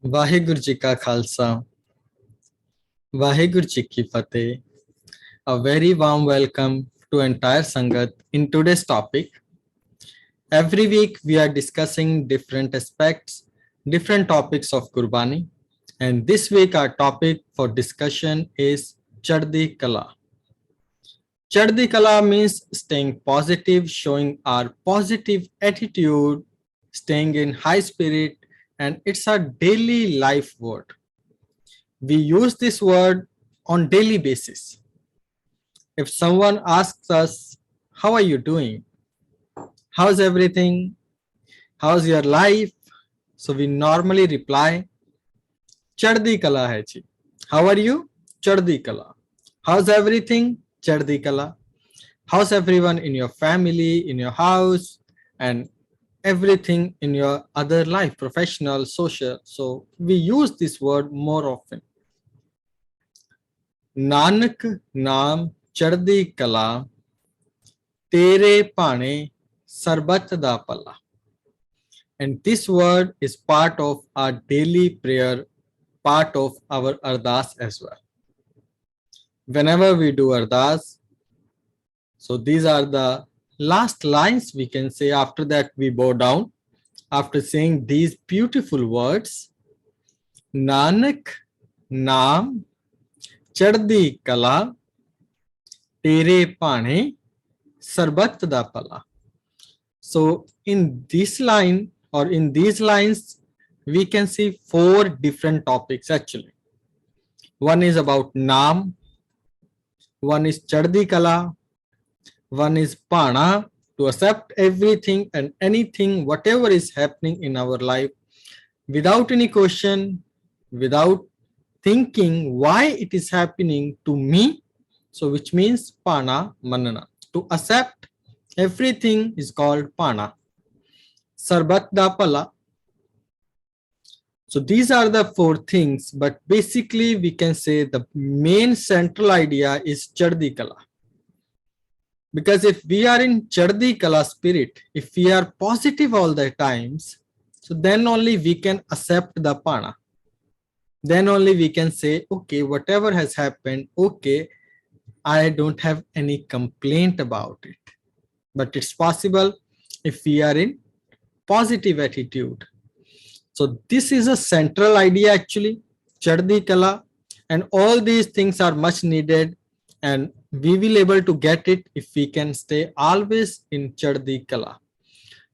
वाहिगुरु जी का खालसा, वाहिगुरु जी की फतेह. A very warm welcome to entire Sangat in today's topic. Every week we are discussing different aspects, different topics of Gurbani. And this week our topic for discussion is Chardi Kla. Chardi Kla means staying positive, showing our positive attitude, staying in high spirit, and it's a daily life word. We use this word on daily basis. If someone asks us, how are you doing? How's everything? How's your life? So we normally reply, Chardi Kala hai ji. How are you? Chardi Kala. How's everything? Chardi Kala. How's everyone in your family, in your house, and everything in your other life, professional, social? So we use this word more often. Nanak ਨਾਮ ਚੜ੍ਹਦੀ ਕਲਾ ਤੇਰੇ ਭਾਣੇ ਸਰਬੱਤ ਦਾ ਭਲਾ. And this word is part of our daily prayer, part of our ardas as well. Whenever we do ardas, so these are the last lines we can say. After that we bow down after saying these beautiful words. Nanak naam ਚੜ੍ਹਦੀ ਕਲਾ ਤੇਰੇ ਭਾਣੇ ਸਰਬੱਤ ਦਾ ਭਲਾ. So in this line or in these lines, we can see four different topics actually. One is about naam, one is Chardi Kala, one is Pana, to accept everything and anything, whatever is happening in our life without any question, without thinking why it is happening to me. So which means Pana Manana. To accept everything is called Pana. Sarbat da Pala. So these are the four things, but basically we can say the main central idea is Chardi Kala. Because if we are in Chardi Kala spirit, if we are positive all the times, so then only we can accept the Pana. Then only we can say, okay, whatever has happened, okay, I don't have any complaint about it. But it's possible if we are in positive attitude. So this is a central idea actually, Chardi Kala, and all these things are much needed, and we will able to get it if we can stay always in Chardi Kala.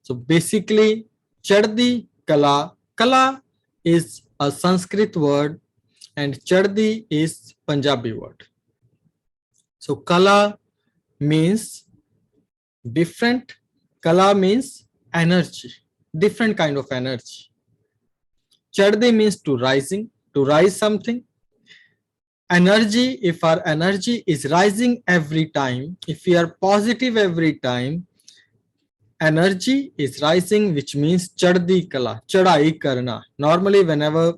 So basically, Chardi Kala, Kala is a Sanskrit word and Chardi is Punjabi word. So Kala means different, Kala means energy, different kind of energy. Chardi means to rising, to rise something. Energy, if our energy is rising every time, if we are positive every time, energy is rising, which means Chardi Kala, Chadai Karna. Normally, whenever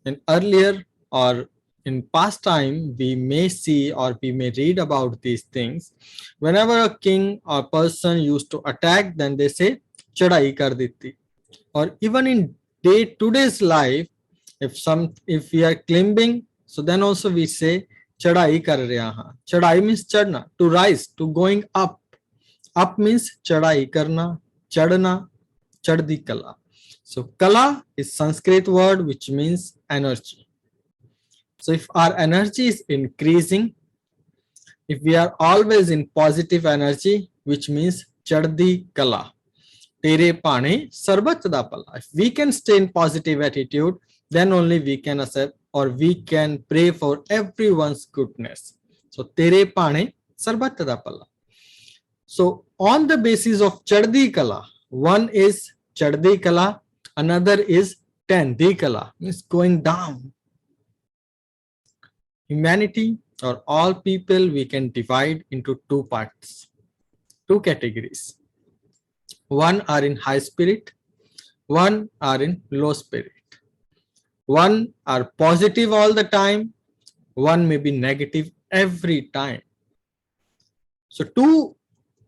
in earlier or in past time, we may see or we may read about these things. Whenever a king or person used to attack, then they say Chadai Kar Diti. Or even in today's life, if we are climbing, so then also we say Chadai Kar Raha Ha. Chadai means chadna, to rise, to going up. Up means chadai karna, chadna, chaddi kala. So kala is Sanskrit word which means energy. So if our energy is increasing, if we are always in positive energy, which means chaddi kala, tere pane sarbat da pala. If we can stay in positive attitude, then only we can accept or we can pray for everyone's goodness. So tere pane sarbat da pala. So on the basis of Chardi Kala, one is Chardi Kala, another is Tandi Kala, means going down. Humanity or all people we can divide into two parts, two categories. One are in high spirit, one are in low spirit. One are positive all the time, one may be negative every time. So two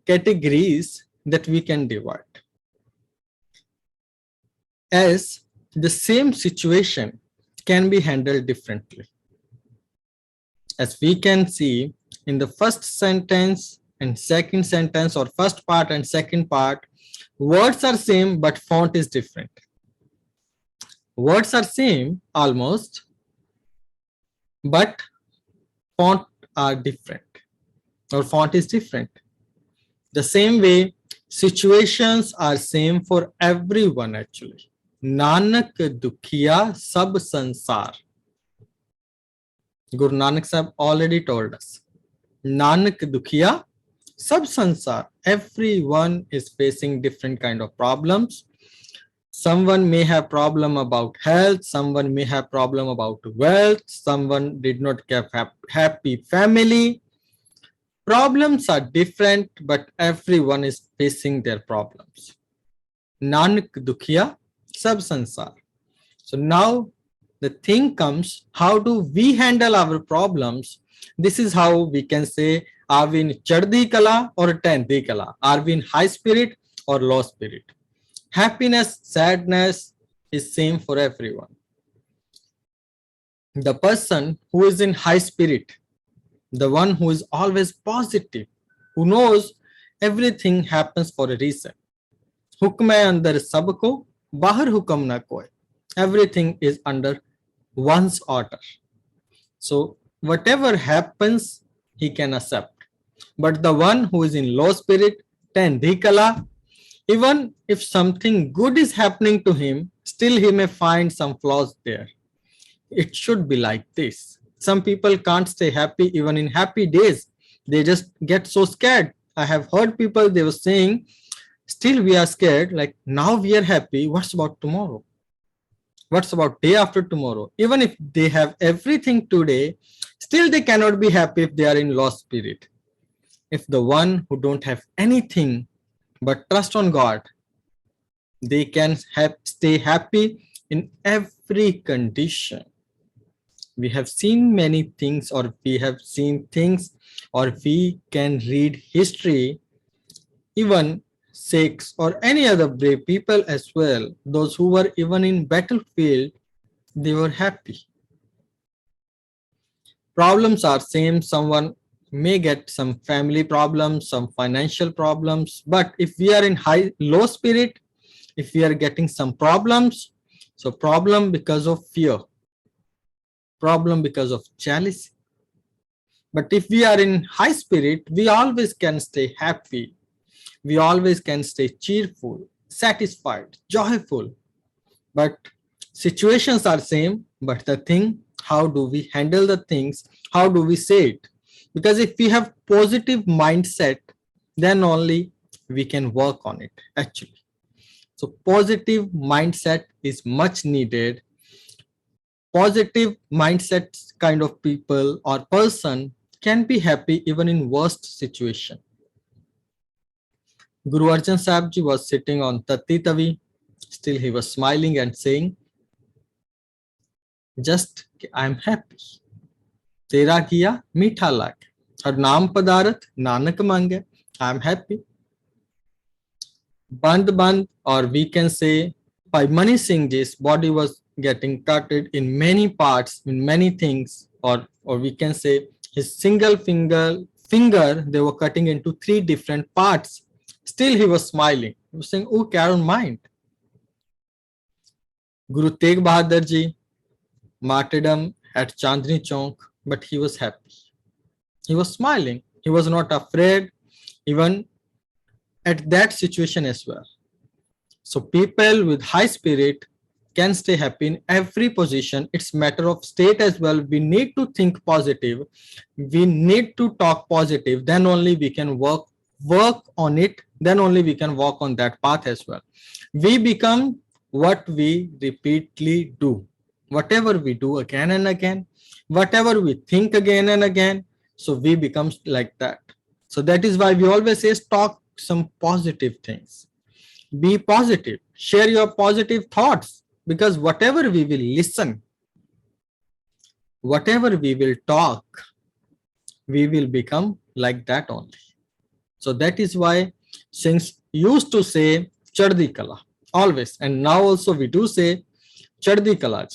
categories that we can divide. As the same situation can be handled differently. As we can see in the first sentence and second sentence, or first part and second part, words are same but font is different. Words are same almost, but font are different, or font is different. The same way, situations are same for everyone actually. Nanak dukhiya sab sansar. Guru Nanak Sahib already told us. Nanak dukhiya sab sansar. Everyone is facing different kind of problems. Someone may have problem about health, someone may have problem about wealth, someone did not have happy family. Problems are different, but everyone is facing their problems. Nanak dukhiya sab sansar. So now the thing comes, how do we handle our problems? This is how we can say, are we in Chardi Kla or Tandi Kla? Are we in high spirit or low spirit? Happiness, sadness is same for everyone. The person who is in high spirit, the one who is always positive, who knows everything happens for a reason. Hukm hai andar sabko, bahar hukam na koi. Everything is under one's order. So whatever happens, he can accept. But the one who is in low spirit, Tandi Kla, even if something good is happening to him, still he may find some flaws there. It should be like this. Some people can't stay happy even in happy days. They just get so scared. I have heard people, they were saying, still we are scared, like now we are happy, what's about tomorrow? What's about day after tomorrow? Even if they have everything today, still they cannot be happy if they are in low spirit. If the one who don't have anything but trust on God, they can stay happy in every condition. We have seen many things, or we have seen things, or we can read history, even Sikhs or any other brave people as well, those who were even in battlefield, they were happy. Problems are same. Someone may get some family problems, some financial problems, but if we are in low spirit, if we are getting some problems, so problem because of fear, problem because of jealousy. But if we are in high spirit, we always can stay happy. We always can stay cheerful, satisfied, joyful. But situations are same, but the thing, how do we handle the things? How do we say it? Because if we have positive mindset, then only we can work on it actually. So positive mindset is much needed. Positive mindset kind of people or person can be happy even in worst situation. Guru Arjan Sahib Ji was sitting on Tatti Tavi. Still he was smiling and saying, just I'm happy. Tera kiya meetha lag. Har naam padarat nanak mange. I'm happy. Band, or we can say by Mani Singh Ji's body was getting cutted in many parts, in many things, or we can say his single finger they were cutting into 3 different parts. Still he was smiling. He was saying, okay, I don't mind. Guru Tegh Bahadur Ji, martyrdom at Chandni Chowk, but he was happy. He was smiling. He was not afraid even at that situation as well. So people with high spirit can stay happy in every position. It's matter of state as well. We need to think positive. We need to talk positive. Then only we can work on it. Then only we can walk on that path as well. We become what we repeatedly do. Whatever we do again and again, whatever we think again and again, so we become like that. So that is why we always say talk some positive things. Be positive. Share your positive thoughts, because whatever we will listen, whatever we will talk, we will become like that only. So that is why Singhs used to say Chardi Kla always, and now also we do say Chardi Kla.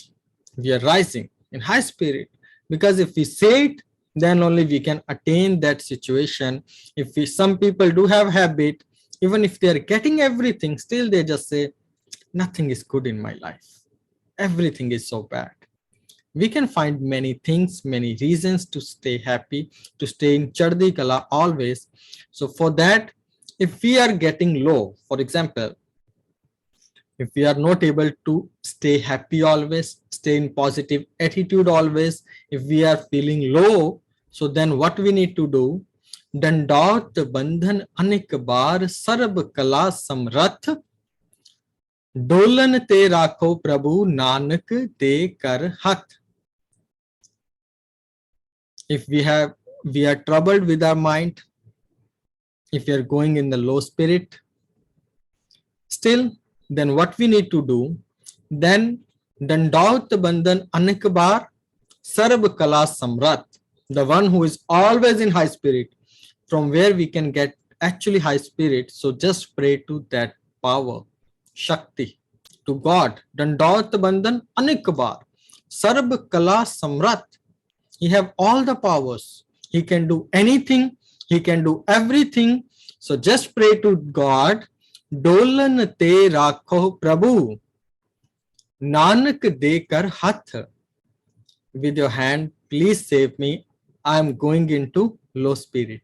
we are rising in high spirit, because if we say it, then only we can attain that situation. If we, some people do have habit, even if they are getting everything, still they just say nothing is good in my life, everything is so bad. We can find many things, many reasons to stay happy, to stay in Chardi Kala always. So for that, if we are getting low, for example, if we are not able to stay happy always, stay in positive attitude always, if we are feeling low, so then what we need to do? Dandaut bandhan anik baar sarb kala samrath, dolan te rakho prabhu nanak de kar hath. If we are troubled with our mind, if we are going in the low spirit, still, then what we need to do? Then Dandaut Bandhan Anikbar Sarab Kala Samrat, the one who is always in high spirit, from where we can get actually high spirit. So just pray to that power, Shakti, to God. Dandaut Bandhan Anikbar Sarab Kala Samrat. He have all the powers. He can do anything. He can do everything. So just pray to God. Dolan te rakho Prabhu, Nanak dekar hath. With your hand, please save me. I am going into low spirit.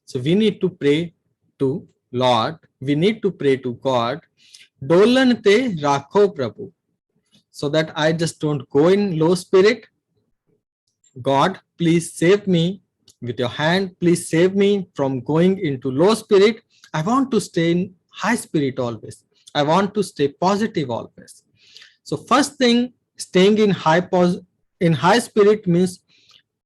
So we need to pray to Lord. We need to pray to God. Dolan te rakho Prabhu, so that I just don't go in low spirit. God, please save me. With your hand, please save me from going into low spirit. I want to stay in high spirit always. I want to stay positive always. So first thing, staying in high spirit means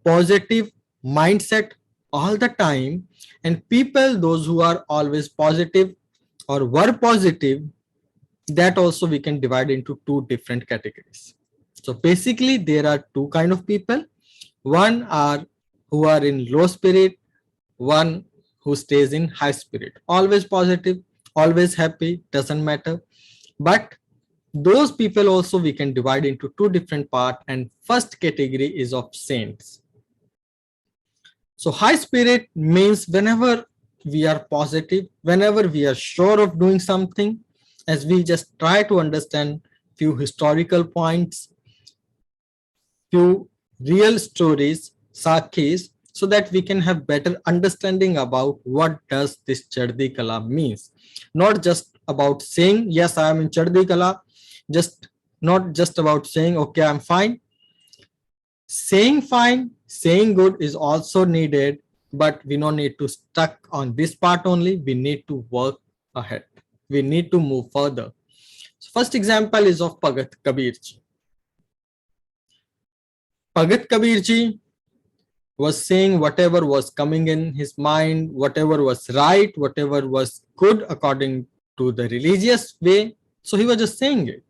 positive mindset all the time. And people, those who are always positive or were positive, that also we can divide into two different categories. So basically there are two kind of people. One are who are in low spirit, one who stays in high spirit, always positive, always happy, doesn't matter. But those people also we can divide into two different parts, and first category is of saints. So high spirit means whenever we are positive, whenever we are sure of doing something, as we just try to understand few historical points, few real stories, sakhis, so that we can have better understanding about what does this Chardi Kala means. Not just about saying, yes, I am in Chardi Kala, not just about saying, okay, I'm fine. Saying fine, saying good is also needed, but we don't need to stuck on this part only. We need to work ahead. We need to move further. So first example is of Bhagat Kabir ji. Bhagat Kabir ji was saying whatever was coming in his mind, whatever was right, whatever was good according to the religious way. So he was just saying it.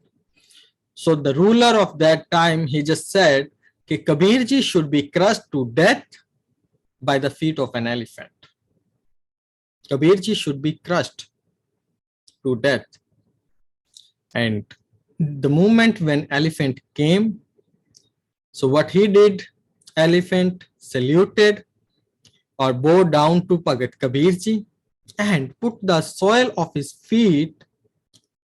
So the ruler of that time, he just said that Kabir ji should be crushed to death by the feet of an elephant. Kabir ji should be crushed to death. And the moment when elephant came, so what he did, elephant saluted or bowed down to Bhagat Kabir ji and put the soil of his feet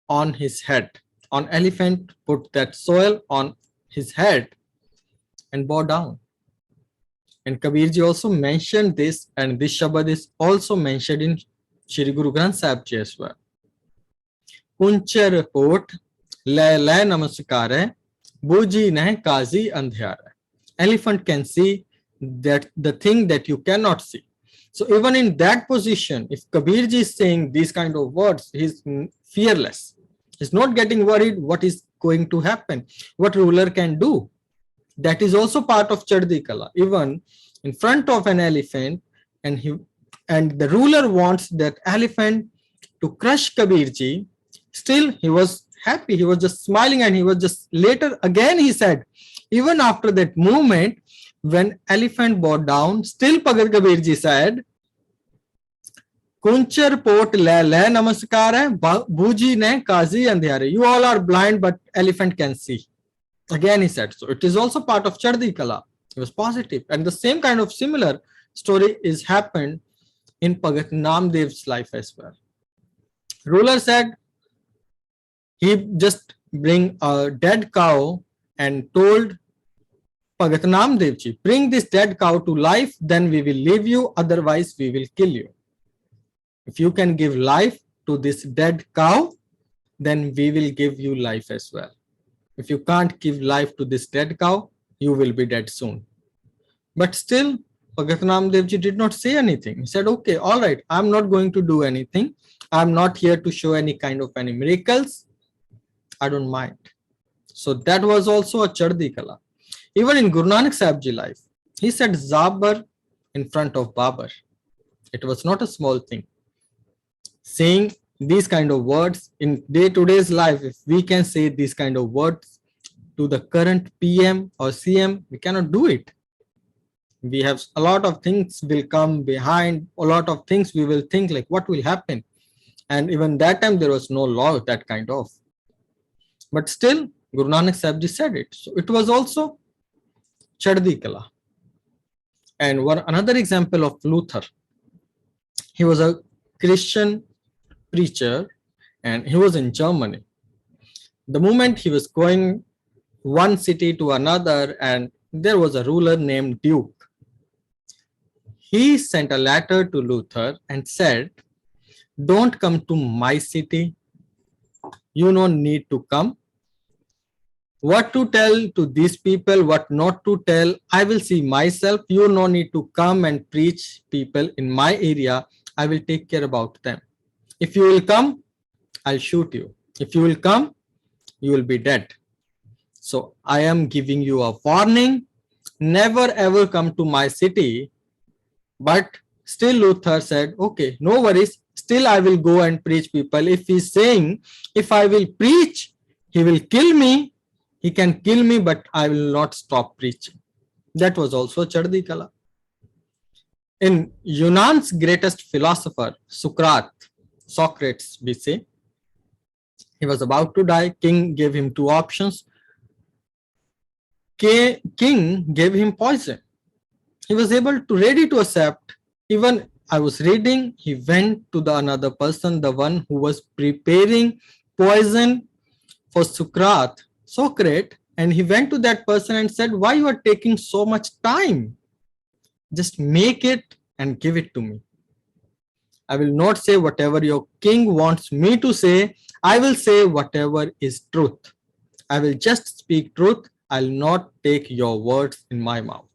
on his head. On elephant put that soil on his head and bow down. And Kabir ji also mentioned this, and this Shabad is also mentioned in Shri Guru Granth Sahib ji as well. Kunchar pot le namaskar buji nahi kazi andhyara. Elephant can see that the thing that you cannot see. So even in that position, if Kabir ji is saying these kind of words, he's fearless. He's not getting worried what is going to happen, what ruler can do. That is also part of Chardi Kala. Even in front of an elephant, and the ruler wants that elephant to crush Kabir ji, still he was happy. He was just smiling, and he was just later again he said, even after that movement, when elephant bowed down, still Bhagat Kabir ji said, Kunchar pot le namaskar hai, buji ne kazi andhyare. You all are blind, but elephant can see. Again, he said, so it is also part of Chardi Kala. It was positive. And the same kind of similar story is happened in Bhagat Namdev's life as well. Ruler said he just bring a dead cow and told Bhagat Namdev ji, bring this dead cow to life, then we will leave you, otherwise we will kill you. If you can give life to this dead cow, then we will give you life as well. If you can't give life to this dead cow, you will be dead soon. But still, Bhagat Namdev ji did not say anything. He said, okay, all right, I'm not going to do anything. I'm not here to show any kind of any miracles. I don't mind. So that was also a Chardi Kala. Even in Guru Nanak Sahib Ji life, he said Zabar in front of Babar. It was not a small thing. Saying these kind of words in day-to-day's life, if we can say these kind of words to the current PM or CM, we cannot do it. We have a lot of things will come behind, a lot of things we will think like what will happen. And even that time there was no law that kind of. But still, Guru Nanak Sahib Ji said it. So it was also Chardi Kala. And another example of Luther. He was a Christian preacher and he was in Germany. The moment he was going one city to another and there was a ruler named Duke. He sent a letter to Luther and said, don't come to my city. You don't need to come. What to tell to these people, what not to tell, I will see myself. You no need to come and preach people in my area. I will take care about them. If you will come, I'll shoot you. If you will come, you will be dead. So I am giving you a warning. Never ever come to my city. But still Luther said, okay, no worries. Still I will go and preach people. If he's saying, if I will preach, he will kill me. He can kill me, but I will not stop preaching. That was also Chardi Kala. In Yunan's greatest philosopher, Socrates, we say, he was about to die. King gave him two options. King gave him poison. He was ready to accept. Even I was reading, he went to the another person, the one who was preparing poison for Socrates, and he went to that person and said, why you are taking so much time? Just make it and give it to me. I will not say whatever your king wants me to say. I will say whatever is truth. I will just speak truth. I'll not take your words in my mouth.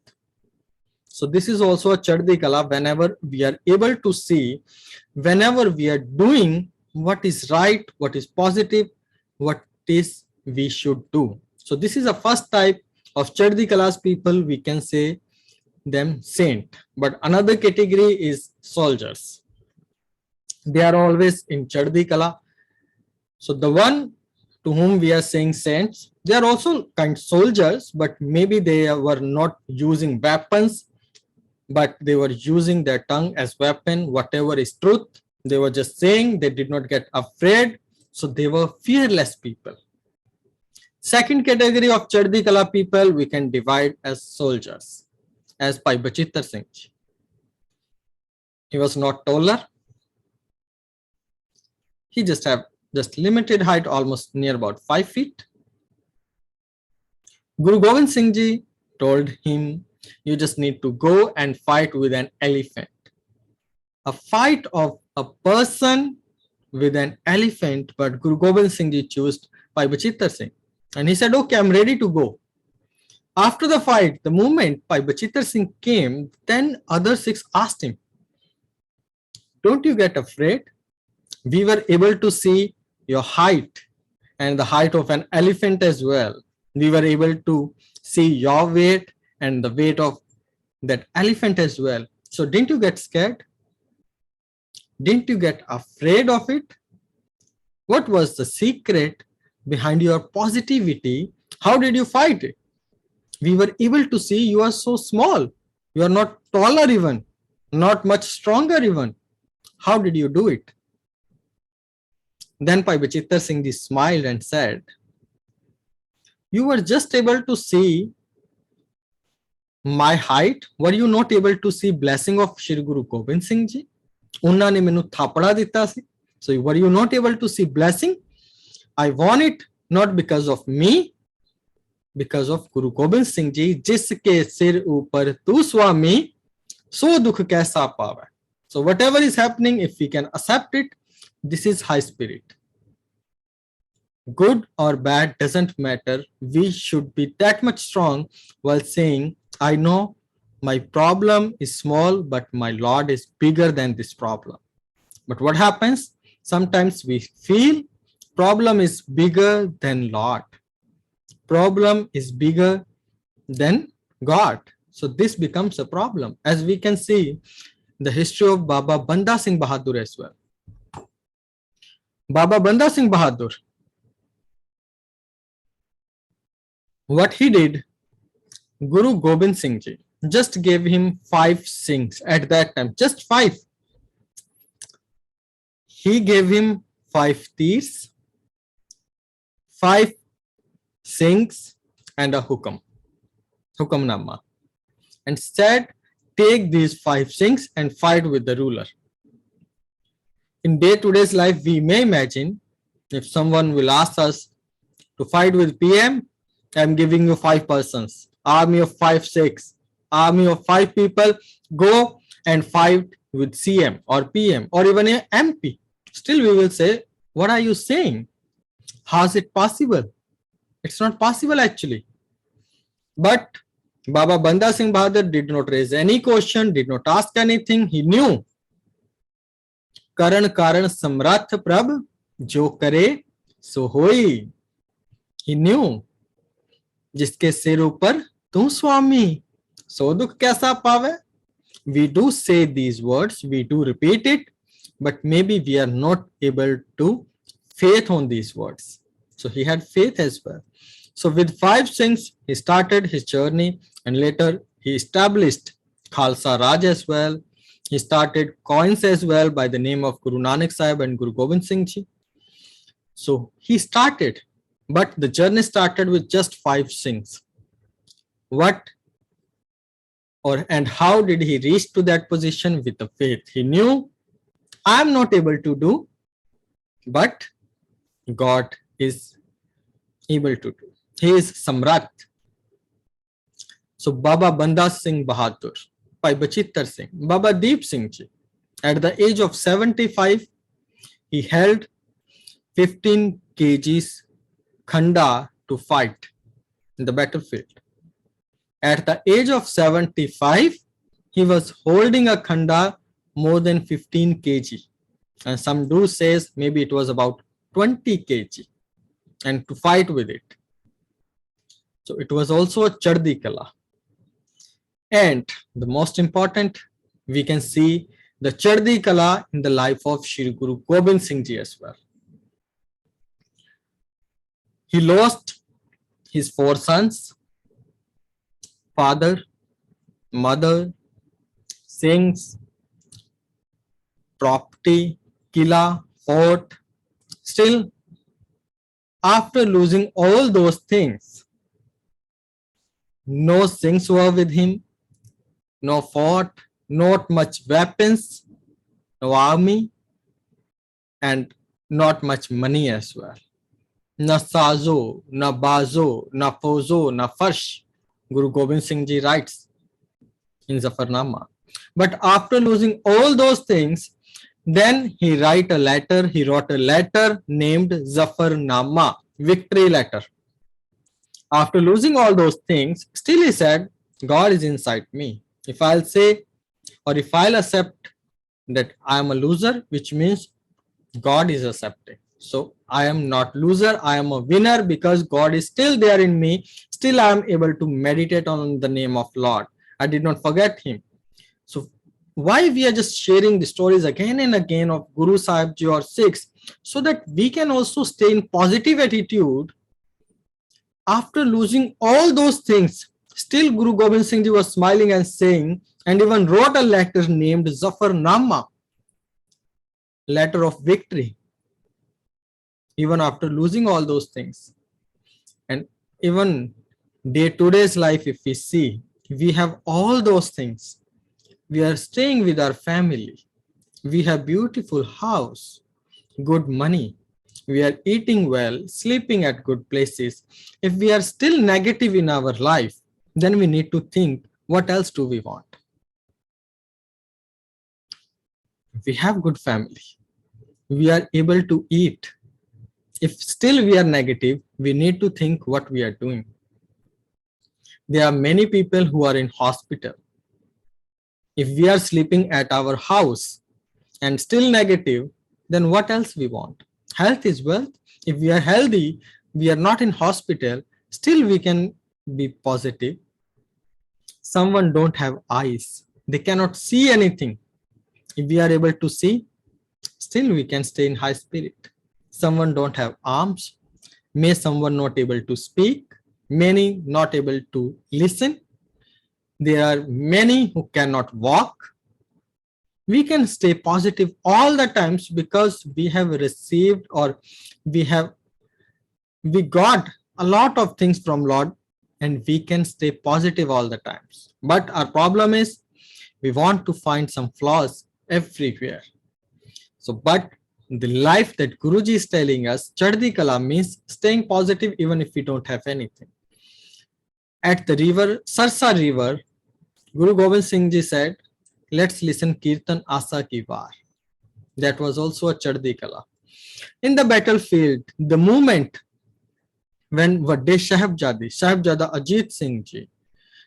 So this is also a Chardi Kala whenever we are able to see, whenever we are doing what is right, what is positive, what is we should do. So this is a first type of Chardi Kala's people, we can say them saint. But another category is soldiers. They are always in Chardi Kala. So the one to whom we are saying saints, they are also kind of soldiers, but maybe they were not using weapons, but they were using their tongue as weapon. Whatever is truth, they were just saying. They did not get afraid. So they were fearless people. Second category of Chardi Kala people we can divide as soldiers, as Bhai Bachittar Singh. He was not taller. He just have limited height, almost near about 5 feet. Guru Gobind Singh Ji told him, you just need to go and fight with an elephant. A fight of a person with an elephant, but Guru Gobind Singh Ji chose Bhai Bachittar Singh. And he said, okay, I'm ready to go. After the fight, the moment Bhai Bachittar Singh came, then other Sikhs asked him, don't you get afraid? We were able to see your height and the height of an elephant as well. We were able to see your weight and the weight of that elephant as well. So didn't you get scared? Didn't you get afraid of it? What was the secret behind your positivity? How did you fight it? We were able to see you are so small. You are not taller even, not much stronger even. How did you do it? Then Bhai Bachittar Singh Ji smiled and said, You were just able to see my height. Were you not able to see blessing of Shri Guru Gobind Singh Ji? ਉਹਨਾਂ ਨੇ ਮੈਨੂੰ ਥਾਪੜਾ ਦਿੱਤਾ ਸੀ. So were you not able to see blessing? I won it not because of me, because of Guru Gobind Singh Ji, जिसके सिर ऊपर तू स्वामी, सो दुख कैसा पावे. So whatever is happening, if we can accept it, this is high spirit. Good or bad doesn't matter. We should be that much strong while saying, I know my problem is small, but my Lord is bigger than this problem. But what happens? Sometimes we feel problem is bigger than Lord. Problem is bigger than God. So this becomes a problem. As we can see, the history of Baba Banda Singh Bahadur as well. Baba Banda Singh Bahadur, what he did, Guru Gobind Singh Ji just gave him 5 Singhs at that time, just 5. He gave him 5 Teers, 5 Singhs and a Hukamnama, and said, take these 5 Singhs and fight with the ruler. In day-to-day life, we may imagine if someone will ask us to fight with PM, I'm giving you 5 persons, army of 5 Sikhs, army of 5 people, go and fight with CM or PM or even a MP. Still we will say, what are you saying? How is it possible? It's not possible actually. But Baba Banda Singh Bahadur did not raise any question, did not ask anything. He knew. Karan Karan Samrath Prabh Jo Kare So Hoi. He knew. जिसके सिर ऊपर तू स्वामी सो दुख कैसा पावे. We do say these words, we do repeat it, but maybe we are not able to faith on these words. So he had faith as well. So with 5 Singhs, he started his journey, and later he established Khalsa Raj as well. He started coins as well by the name of Guru Nanak Sahib and Guru Gobind Singh Ji. So he started, but the journey started with just 5 Singhs. What and how did he reach to that position? With the faith. He knew, I am not able to do, but God is able to do. He is Samrat. So Baba Banda Singh Bahadur, Bhai Bachittar Singh, Baba Deep Singh Ji, at the age of 75, he held 15 kgs khanda to fight in the battlefield. At the age of 75, he was holding a khanda more than 15 kg. And some do says maybe it was about 20 kg, and to fight with it. So it was also a Chardi Kla. And the most important, we can see the Chardi Kla in the life of Shri Guru Gobind Singh Ji as well. He lost his 4 sons, father, mother, Singhs, property, Kila, fort. Still, after losing all those things, no Singhs were with him, no fort, not much weapons, no army, and not much money as well. Na sazo, na bazo, na fozo, na farsh, Guru Gobind Singh Ji writes in Zafarnama. But after losing all those things, then he wrote a letter named Zafarnama, victory letter. After losing all those things, still he said, God is inside me. If I'll say, or if I'll accept that I am a loser, which means God is accepting. So I am not loser, I am a winner because God is still there in me. Still I am able to meditate on the name of Lord. I did not forget him. So why we are just sharing the stories again and again of Guru Sahib Ji or Sikhs, so that we can also stay in positive attitude. After losing all those things, still Guru Gobind Singh Ji was smiling and saying, and even wrote a letter named Zafarnama, letter of victory, even after losing all those things. And Even day-to-day's life, if we see, we have all those things. We are staying with our family. We have beautiful house, good money. We are eating well, sleeping at good places. If we are still negative in our life, then we need to think, what else do we want? We have good family. We are able to eat. If still we are negative, we need to think what we are doing. There are many people who are in hospital. If we are sleeping at our house and still negative, then what else we want? Health is wealth. If we are healthy, we are not in hospital, still we can be positive. Someone don't have eyes. They cannot see anything. If we are able to see, still we can stay in high spirit. Someone don't have arms. May someone not able to speak. Many not able to listen. There are many who cannot walk. We can stay positive all the times because we have received, or we got a lot of things from Lord, and we can stay positive all the times. But our problem is we want to find some flaws everywhere. So, but the life that Guruji is telling us, Chardi Kla, means staying positive even if we don't have anything. At the river, Sarsa river, Guru Gobind Singh Ji said, let's listen Kirtan Asa Ki Var. That was also a Chardi Kla. In the battlefield, the moment when Vadde Sahibzada Ajit Singh Ji,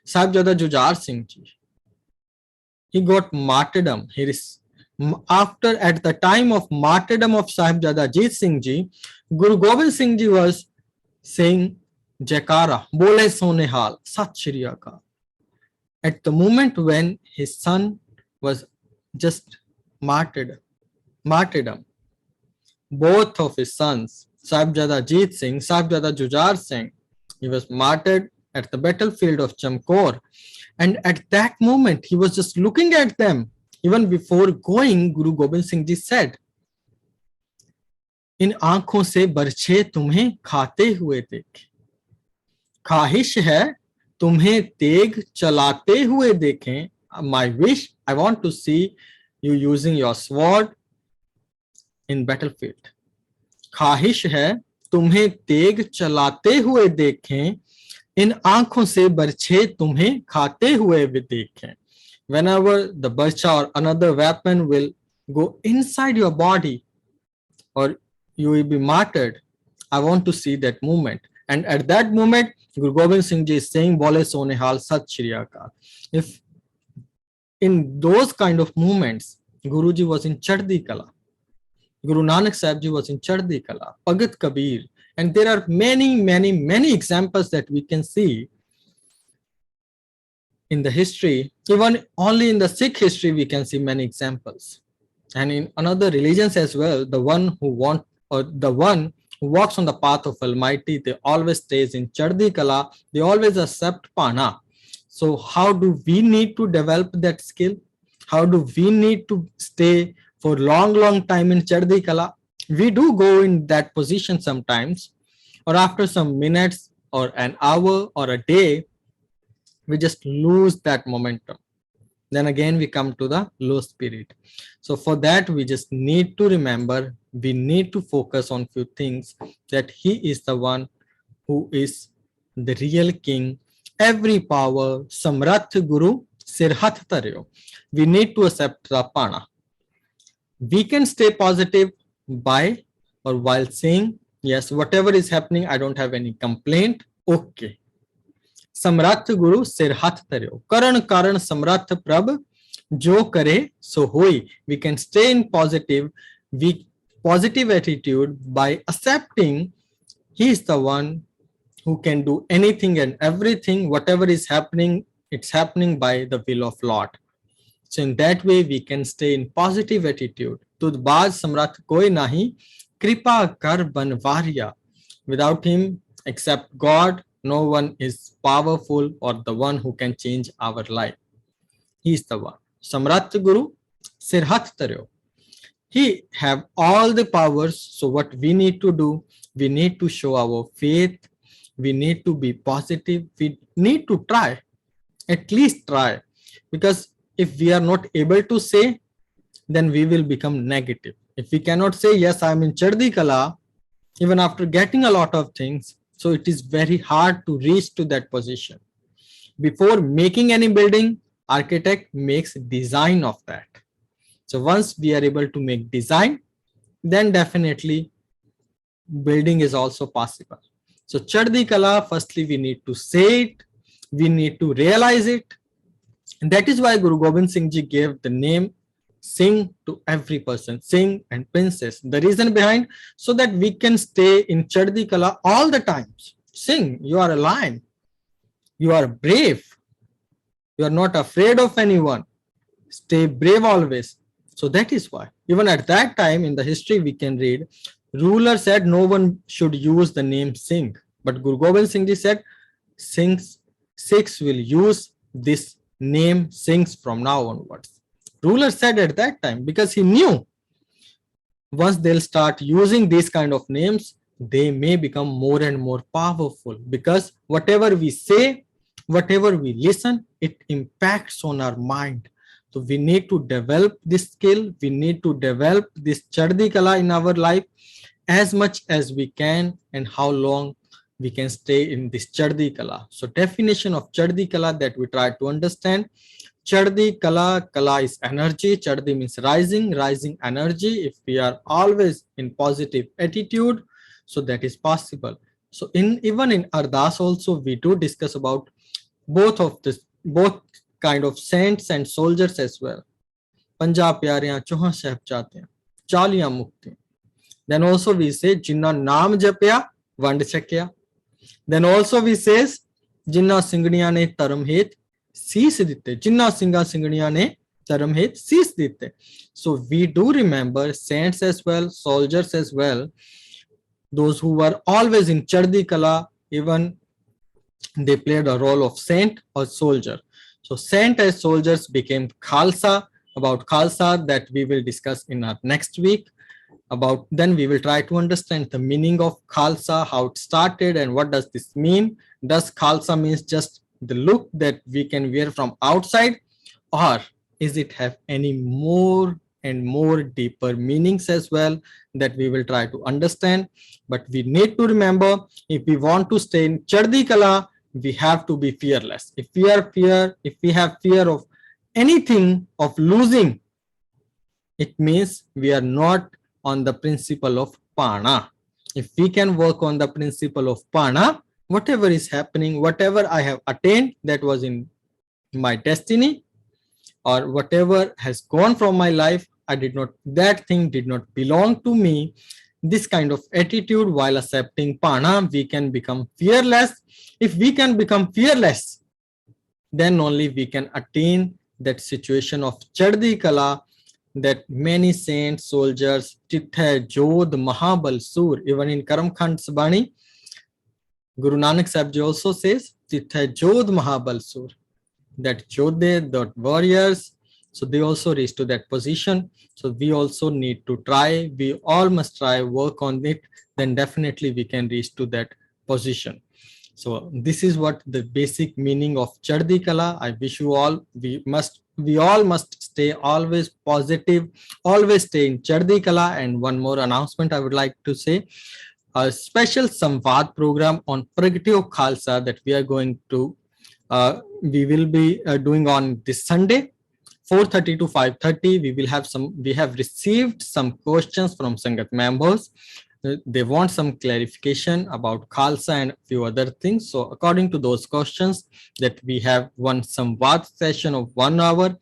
Sahibzada Jujar Singh Ji, he got martyrdom. After, at the time of martyrdom of Sahibzada Ajit Singh Ji, Guru Gobind Singh Ji was saying Jaikara, Bole Sonehal, Sat Shri Akal. At the moment when his son was just martyrdom, both of his sons, Sahibzada Ajit Singh, Sahibzada Jujar Singh, he was martyred at the battlefield of Chamkor. And at that moment, he was just looking at them. Even before going, Guru Gobind Singh Ji said, इन आंखों से बरछे तुम्हें खाते हुए देखे, ख्वाहिश है तुम्हें तेग चलाते हुए देखें. My wish, I want to see you using your sword in battlefield. ख्वाहिश है तुम्हें तेग चलाते हुए देखें, इन आंखों से बरछे तुम्हें खाते हुए भी देखें. Whenever the barcha or another weapon will go inside your body, or you will be martyred, I want to see that moment. And at that moment, Guru Gobind Singh Ji is saying, Bole Sonehal Sat Shri Akal. If in those kind of moments, Guruji was in Chardi Kla, Guru Nanak Sahib Ji was in Chardi Kla, Bhagat Kabir, and there are many examples that we can see in the history. Even only in the Sikh history, we can see many examples. And in another religions as well, the one who walks on the path of Almighty, they always stays in Chardi Kala, they always accept Pana. So how do we need to develop that skill? How do we need to stay for long time in Chardi Kala? We do go in that position sometimes, or after some minutes or an hour or a day, we just lose that momentum. Then again, we come to the low spirit. So for that, we just need to remember, we need to focus on few things, that he is the one who is the real king. Every power, Samrath Guru, Sirhat Taryo. We need to accept the Pana. We can stay positive by or while saying, yes, whatever is happening, I don't have any complaint. Okay. Samrath Guru Sirhat Taryo. Karan Karan Samrath Prabh Jo Kare So Hoi. We can stay in positive attitude by accepting he is the one who can do anything and everything. Whatever is happening, it's happening by the will of Lord. So in that way, we can stay in positive attitude. Tudbaz Samrath Koi Nahi, Kripa Kar Banvarya. Without him, except God, no one is powerful or the one who can change our life. He is the one. Samrat Guru, Sirhat Taryo. He have all the powers. So what we need to do, we need to show our faith. we need to be positive, we need to try, at least try, because if we are not able to say, then we will become negative. If we cannot say, yes, I'm in Chardi Kala, even after getting a lot of things, so it is very hard to reach to that position. Before making any building, architect makes design of that. So once we are able to make design, then definitely building is also possible. So Chardi Kala, firstly, we need to say it, we need to realize it. And that is why Guru Gobind Singh Ji gave the name Singh to every person, Singh and princess. The reason behind, so that we can stay in Chardi Kala all the times. Singh, you are a lion. You are brave. You are not afraid of anyone. Stay brave always. So that is why. Even at that time in the history we can read, ruler said no one should use the name Singh. But Guru Gobind Singh Ji said, Sikhs will use this name Singhs from now onwards. Ruler said at that time, because he knew once they'll start using these kind of names, they may become more and more powerful, because whatever we say, whatever we listen, it impacts on our mind. So we need to develop this skill, we need to develop this Chardi Kala in our life as much as we can, and how long we can stay in this Chardi Kala. So definition of Chardi Kala that we try to understand. Chardi Kala, Kala is energy. Chardi means rising, rising energy. If we are always in positive attitude, so that is possible. So even in Ardas also we do discuss about both kind of saints and soldiers as well. Punjab pyariyan chohan sahibzade, chaliyan mukti. Then also we say jinna naam japya vand chakya. Then also we says jinna singhniyan ne dharam het ਸੀਸ ਦਿੱਤੇ, ਜਿਨ੍ਹਾਂ ਸਿੰਘਾਂ ਸਿੰਘਣੀਆਂ ਨੇ ਧਰਮ ਹੇਤ ਸੀਸ ਦਿੱਤੇ. So we do remember saints as well, soldiers as well, those who were always in Chardi Kala, even they played a role of saint or soldier. So saint as soldiers became Khalsa. About Khalsa that we will discuss in our next week. Then we will try to understand the meaning of Khalsa, how it started and what does this mean. Does Khalsa means just the look that we can wear from outside, or is it have any more and more deeper meanings as well that we will try to understand. But we need to remember, if we want to stay in Chardi Kala, we have to be fearless. If we have fear of anything, of losing, it means we are not on the principle of Pana. If we can work on the principle of Pana, whatever is happening, whatever I have attained that was in my destiny, or whatever has gone from my life, that thing did not belong to me. This kind of attitude, while accepting Pana, we can become fearless. If we can become fearless, then only we can attain that situation of Chardi Kala, that many saints, soldiers, Chithe, Jodh, Mahabal, Sur, even in Karamkhand Sabani, Guru Nanak Sahib Ji also says, Chithe, Jodh, Mahabal, Sur, that Jodhe, that warriors, so they also reach to that position. So we also need to try, we all must try, work on it, then definitely we can reach to that position. So this is what the basic meaning of Chardi Kala. I wish you all, we all must stay always positive, always stay in Chardi Kala. And one more announcement I would like to say, a special Samvad program on Pragati of Khalsa that we are going to, we will be doing on this Sunday, 4:30 to 5:30. We have received some questions from Sangat members. They want some clarification about Khalsa and a few other things. So according to those questions, that we have one Samvad session of 1 hour,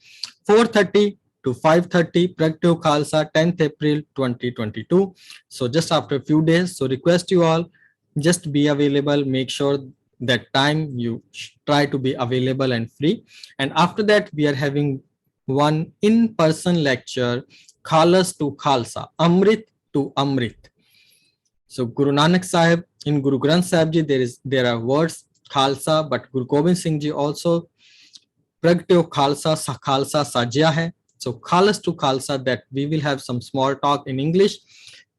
4:30 to 5:30, Pragati of Khalsa, 10th April 2022. So just after a few days. So request you all, just be available, make sure that time you try to be available and free. And after that, we are having one in-person lecture, Khalas to Khalsa, Amrit to Amrit. So Guru Nanak Sahib, in Guru Granth Sahib Ji, there are words Khalsa, but Guru Gobind Singh Ji also Pragati of Khalsa, Khalsa Sajya hai. So Khalas to Khalsa, that we will have some small talk in English,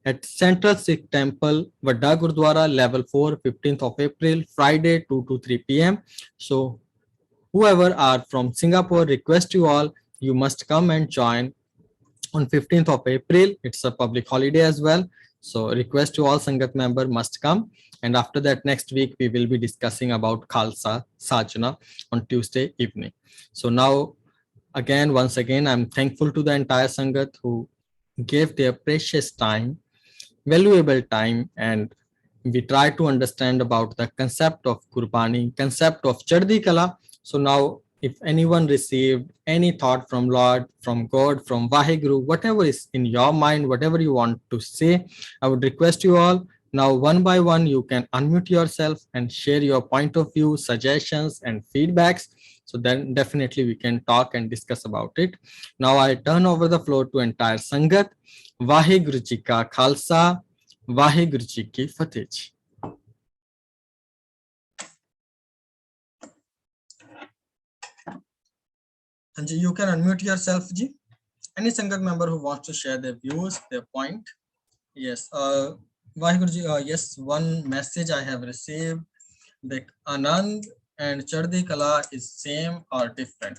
at Central Sikh Temple, Vadda Gurdwara, level 4, 15th of April, Friday, 2 to 3 p.m. So whoever are from Singapore, request you all, you must come and join on 15th of April. It's a public holiday as well. So request to all Sangat member must come. And after that, next week, we will be discussing about Khalsa Sajna on Tuesday evening. So now, again, once again, I'm thankful to the entire Sangat who gave their precious time, valuable time, and we try to understand about the concept of Gurbani, concept of Chardi Kala. So now, if anyone received any thought from Lord, from God, from Vaheguru, whatever is in your mind, whatever you want to say, I would request you all, now one by one, you can unmute yourself and share your point of view, suggestions and feedbacks. So then definitely we can talk and discuss about it. Now I turn over the floor to entire Sangat. Vaheguru Ji Ka Khalsa, Vaheguru Ji Ki Fateh Ji. Anji, you can unmute yourself, Ji. Any Sangat member who wants to share their views, their point. Yes, Vaheguru Ji, yes, one message I have received, that Anand and Chardi Kala is same or different.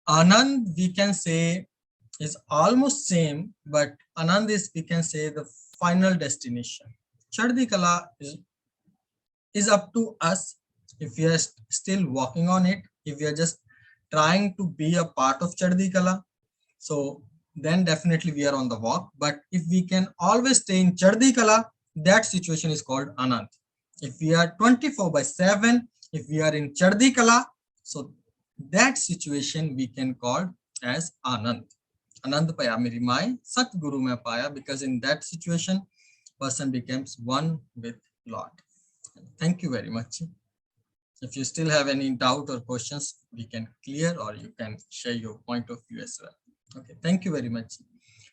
Anand, we can say, is almost same, but Anand is, we can say, the final destination. Chardi Kala is up to us if we are still working on it, if we are just trying to be a part of Chardi Kala. So then definitely we are on the walk. But if we can always stay in Chardi Kala, that situation is called Anand. If we are 24/7, if we are in Chardi Kala, so that situation we can call as Anand. Anand paya meri mai, Sat Guru mein paya, because in that situation, person becomes one with Lord. Thank you very much. If you still have any doubt or questions, we can clear, or you can share your point of view as well. Okay, thank you very much.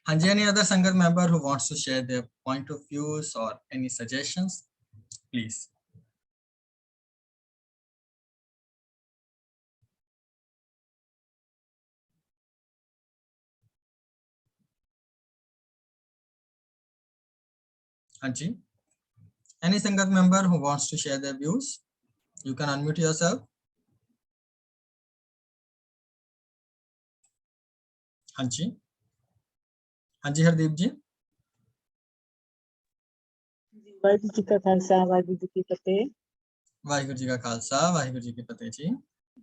Hanji, any other Sangat member who wants to share their point of views or any suggestions, please. Hanji, any Sangat member who wants to share their views, you can unmute yourself. Hanji, Hanji Hardeep ji. Vaheguru Ji Ka Khalsa, Vaheguru Ji Ki Fateh. Vaheguru Ji Ka Khalsa, Vaheguru Ji Ki Fateh ji.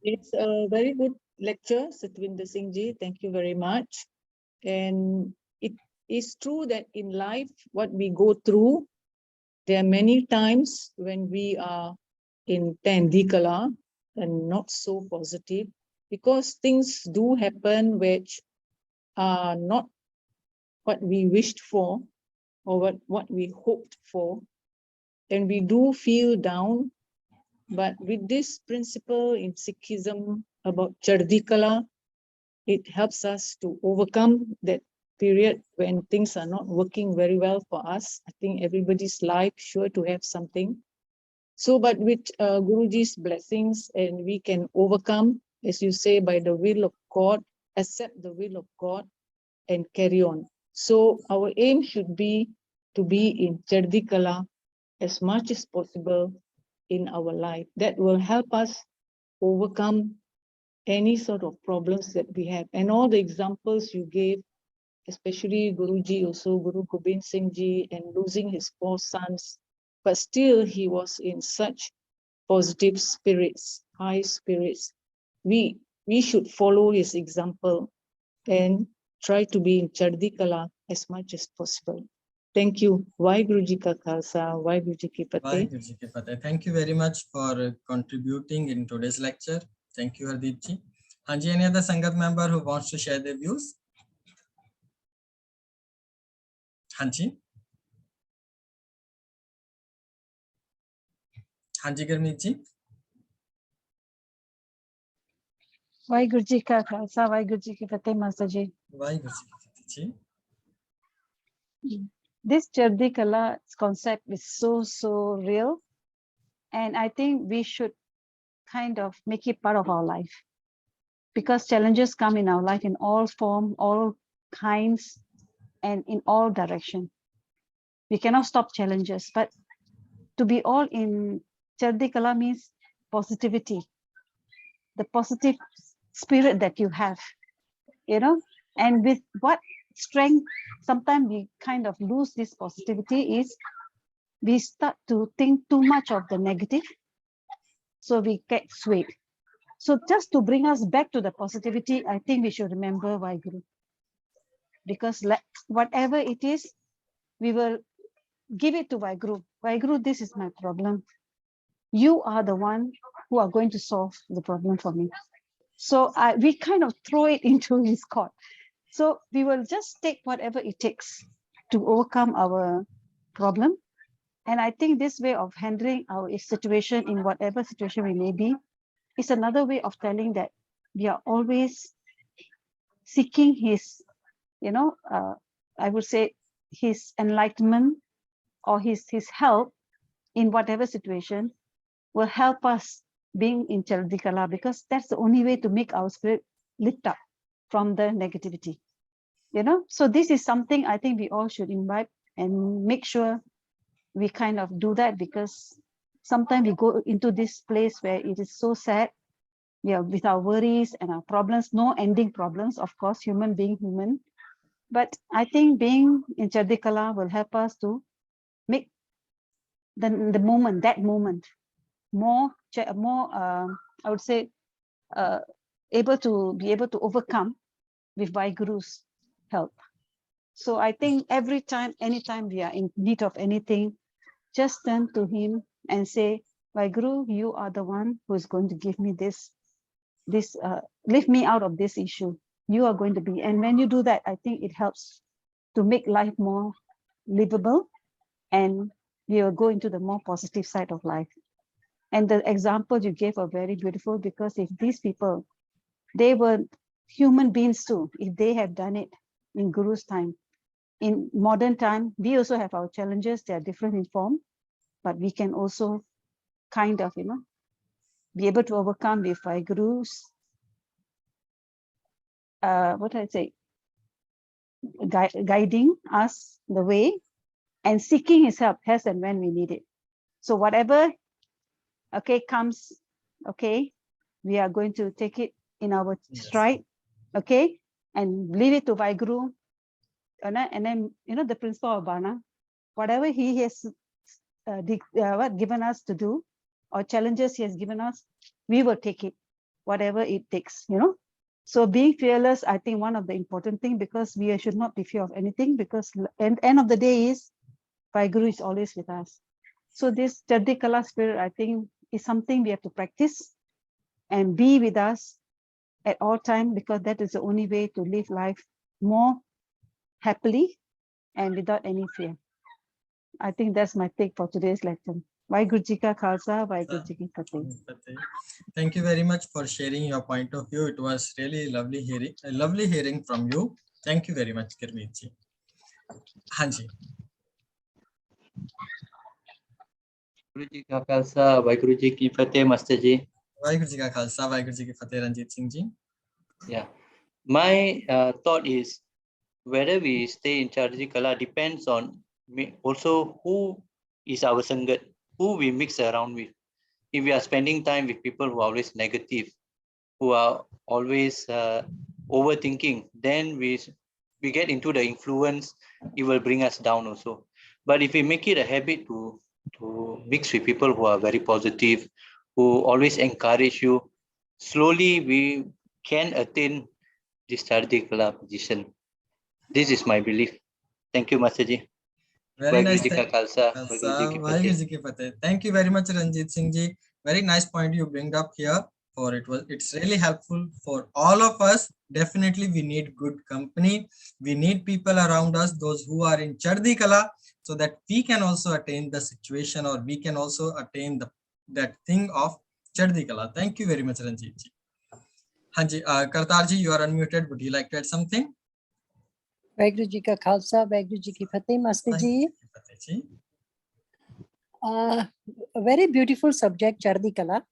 It's a very good lecture, Satvinder Singh Ji. Thank you very much. And it is true that in life, what we go through, there are many times when we are in Chardi and not so positive, because things do happen which are not what we wished for or what we hoped for. And we do feel down. But with this principle in Sikhism about CHARDIKLA, it helps us to overcome that period when things are not working very well for us. I think everybody's life sure to have something. So, but with Guruji's blessings, and we can overcome, as you say, by the will of God, accept the will of God and carry on. So our aim should be to be in CHARDIKLA as much as possible in our life. That will help us overcome any sort of problems that we have. And all the examples you gave, especially Guruji also, Guru Gobind Singh Ji, and losing his 4 sons, but still he was in such positive spirits, high spirits. We should follow his example and try to be in CHARDIKLA as much as possible. Thank you. Vaheguru Ji Ka Khalsa, Vaheguru Ji Ki Fateh. Vaheguru Ji Ki Fateh. Thank you very much for contributing in today's lecture. Thank you, Hardeep ji. Hanji, any other Sangat member who wants to share their views? Hanji? Hanji Gurmeet ji? Vaheguru Ji Ka Khalsa, Vaheguru Ji Ki Fateh, Master Ji. Vaheguru Ji Ki Fateh ji. This CHARDIKLA concept is so real, and I think we should kind of make it part of our life, because challenges come in our life in all forms, all kinds, and in all direction. We cannot stop challenges, but to be all in Chardi Kla means positivity, the positive spirit that you have, you know, and with what strength, sometimes we kind of lose this positivity is we start to think too much of the negative, so we get swayed. So just to bring us back to the positivity, I think we should remember Vaheguru, because whatever it is, we will give it to Vaheguru. Vaheguru, this is my problem. You are the one who are going to solve the problem for me. So we kind of throw it into his court. So we will just take whatever it takes to overcome our problem. And I think this way of handling our situation in whatever situation we may be is another way of telling that we are always seeking his, you know, I would say his enlightenment or his help in whatever situation will help us being in Chardi Kla, because that's the only way to make our spirit lift up from the negativity, you know. So this is something I think we all should invite and make sure we kind of do that, because sometimes we go into this place where it is so sad. We are with our worries and our problems, no ending problems, of course, human being human. But I think being in Chardi Kla will help us to make the moment, that moment, more I would say able to overcome with Vaheguru's help. So I think every time, anytime we are in need of anything, just turn to him and say, Vaheguru, you are the one who is going to give me this lift me out of this issue. You are going to be, and when you do that, I think it helps to make life more livable, and we will go into the more positive side of life. And the example you gave are very beautiful, because if these people, they were human beings too, if they have done it in Guru's time, in modern time, we also have our challenges. They are different in form, but we can also kind of, you know, be able to overcome with Vaheguru's, what I say, guiding us the way and seeking his help as and when we need it. So whatever, okay, comes, okay, we are going to take it in our stride, okay, and leave it to Vaheguru. And then, you know, the principle of Bana, whatever he has given us to do, or challenges he has given us, we will take it, whatever it takes, you know. So being fearless, I think one of the important thing, because we should not be fear of anything, because end of the day is Vaheguru is always with us. So this Chardi Kla spirit, I think, is something we have to practice and be with us at all time, because that is the only way to live life more happily and without any fear. I think that's my take for today's lesson. Vaheguru Ji Ka Khalsa, Vaheguru Ji Ki Fateh. Thank you very much for sharing your point of view. It was really lovely hearing from you. Thank you very much, Gurmeet Ji. Hanji. Guru Ji Ka Khalsa, Vaheguru Ji Ki Fateh, Master Ji. Vaheguru Ji Ka Khalsa, Vaheguru Ji Ki Fateh, Ranjit Singh Ji. Yeah, my thought is whether we stay in Chardi Kla depends on also who is our Sangat, who we mix around with. If we are spending time with people who are always negative, who are always overthinking, then we get into the influence, it will bring us down also. But if we make it a habit to mix with people who are very positive, who always encourage you, slowly we can attain this Chardi Kla position. This is my belief. Thank you, Master Ji. Very nice. Thank you very much, Ranjit Singh Ji. Very nice point you bring up here. It's really helpful for all of us. Definitely, we need good company. We need people around us, those who are in Chardi Kla, so that we can also attain the situation, or we can also attain that thing of Chardi Kla. Thank you very much, Ranjit Ji. Hanji, Kartar Ji, you are unmuted. Would you like to add something? Vaheguru Ji Ka Khalsa, Vaheguru Ji Ki Fateh, Master Ji. A very beautiful subject, Chardi Kla.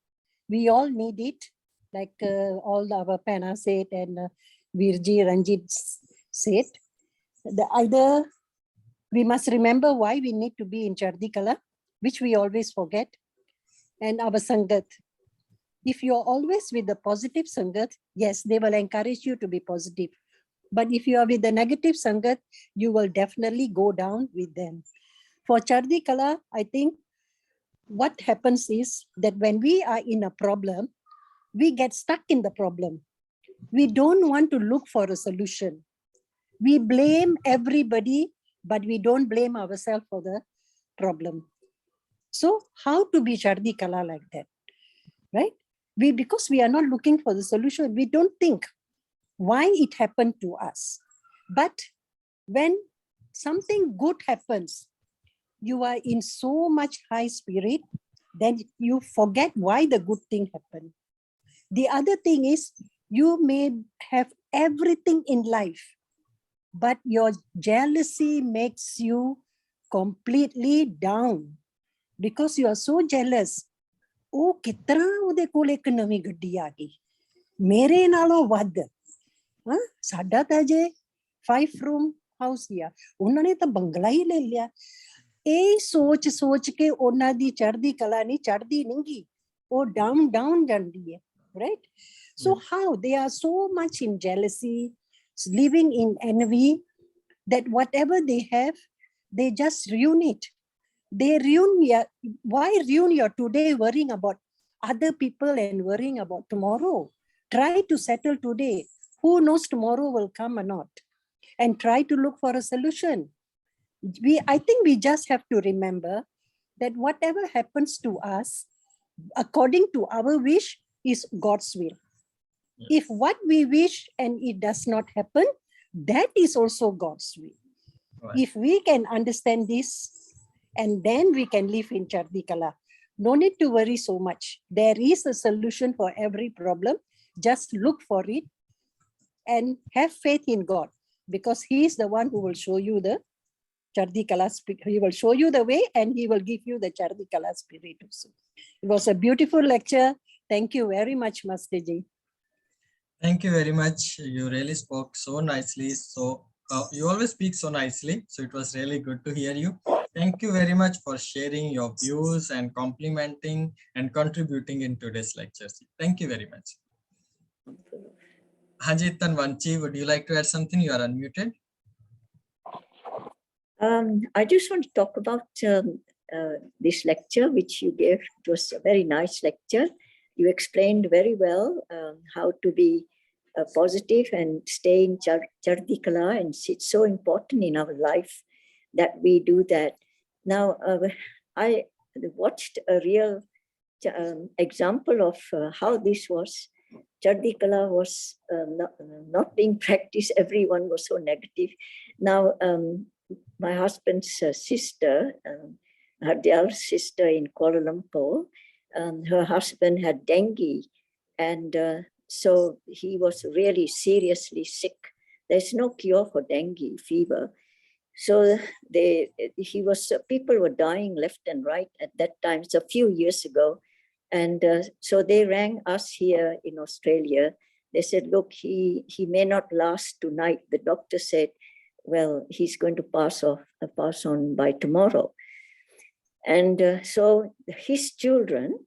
We all need it, like all our Pana said and Virji, Ranjit said. Either we must remember why we need to be in Chardi Kala, which we always forget, and our Sangat. If you're always with the positive Sangat, yes, they will encourage you to be positive. But if you are with the negative Sangat, you will definitely go down with them. For Chardi Kala, I think what happens is that when we are in a problem, we get stuck in the problem. We don't want to look for a solution. We blame everybody, but we don't blame ourselves for the problem. So how to be Chardi Kala like that, right? Because we are not looking for the solution, we don't think why it happened to us. But when something good happens, you are in so much high spirit, then you forget why the good thing happened. The other thing is, you may have everything in life, but your jealousy makes you completely down because you are so jealous. Oh, kitna ude kole ek navi gaddi aa gayi, mere nalo wad, ਸਾਡਾ ਤਾਂ ਜੇ 5 room house ਲਿਆ, ਉਹਨਾਂ ਨੇ ਤਾਂ ਬੰਗਲਾ ਹੀ ਲੈ ਲਿਆ। ਇਹ ਸੋਚ ਕੇ ਉਹਨਾਂ ਦੀ ਚੜ੍ਹਦੀ ਕਲਾ ਨਹੀਂ ਚੜ੍ਹਦੀ ਨਹੀਂਗੀ, ਉਹ down ਜਾਂਦੀ ਹੈ, right? So how they are so much in jealousy, living in envy, that whatever they have, they just ruin it. They ruin why ruin your today worrying about other people and worrying about tomorrow? Try to settle today. Who knows tomorrow will come or not? And try to look for a solution. I think we just have to remember that whatever happens to us, according to our wish, is God's will. If what we wish and it does not happen, that is also God's will. Right. If we can understand this, and then we can live in Chardi Kala. No need to worry so much. There is a solution for every problem. Just look for it and have faith in God, because He is the one who will show you the Chardi Kala spirit. He will show you the way and He will give you the Chardi Kala spirit also. It was a beautiful lecture. Thank you very much, Master Ji. Thank you very much. You really spoke so nicely. So you always speak so nicely. So it was really good to hear you. Thank you very much for sharing your views and complimenting and contributing in today's lectures. Thank you very much. Haji Tanvanchi, would you like to add something? You are unmuted. I just want to talk about this lecture which you gave. It was a very nice lecture. You explained very well how to be positive and stay in Chardi Kala, and it's so important in our life that we do that. Now, I watched a real example of how this was. Chardi Kala was not being practiced. Everyone was so negative. Now, my husband's sister, Hardyal's sister in Kuala Lumpur, her husband had dengue, and so he was really seriously sick. There's no cure for dengue fever. So people were dying left and right at that time. It's a few years ago. And so they rang us here in Australia. They said, look, he may not last tonight. The doctor said, well, he's going to pass on by tomorrow. And so his children,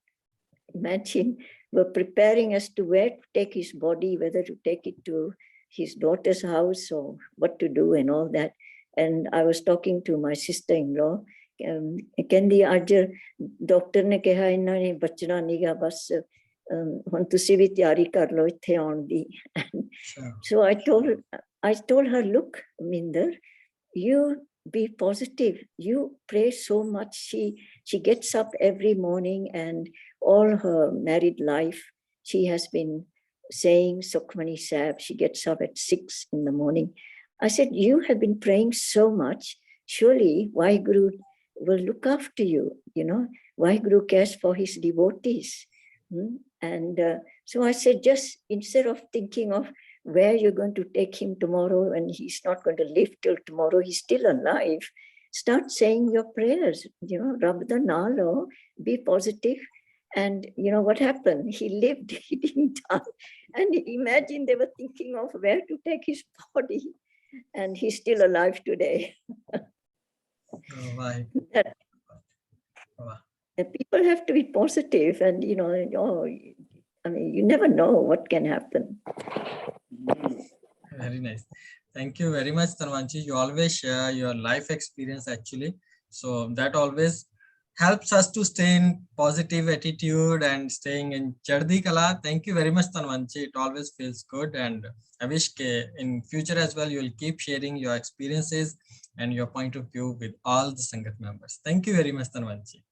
imagine, were preparing as to where to take his body, whether to take it to his daughter's house or what to do and all that. And I was talking to my sister-in-law. ਕਹਿੰਦੀ ਅੱਜ doctor ਨੇ ਕਿਹਾ ਇਹਨਾਂ ਨੇ ਬਚਣਾ ਨੀਗਾ ਬਸ ਹੁਣ ਤੁਸੀਂ ਵੀ ਤਿਆਰੀ ਕਰ ਲਓ ਇੱਥੇ ਆਉਣ ਦੀ. So I told her, look, Minder, you be positive. You pray so much. She gets up every morning, and all her married life, she has been saying Sukhmani Sahib. She gets up at 6 in the morning. I said, you have been praying so much. Surely Waheguru will look after you. You know, Waheguru cares for his devotees. And so I said, just instead of thinking of where you're going to take him tomorrow and he's not going to live till tomorrow, he's still alive, start saying your prayers, you know, Rabda Nalo, be positive. And you know what happened? He lived, he didn't die. And imagine they were thinking of where to take his body. and he's still alive today. Oh, why? That Wow. the people have to be positive, and I mean, you never know what can happen. Very nice. Thank you very much, Tanvanchi. You always share your life experience actually. So that always helps us to stay in positive attitude and staying in Chardi Kala. Thank you very much, Tanvanchi. It always feels good. And I wish in future as well, you will keep sharing your experiences and your point of view with all the Sangat members. Thank you very much, Tanvanchi.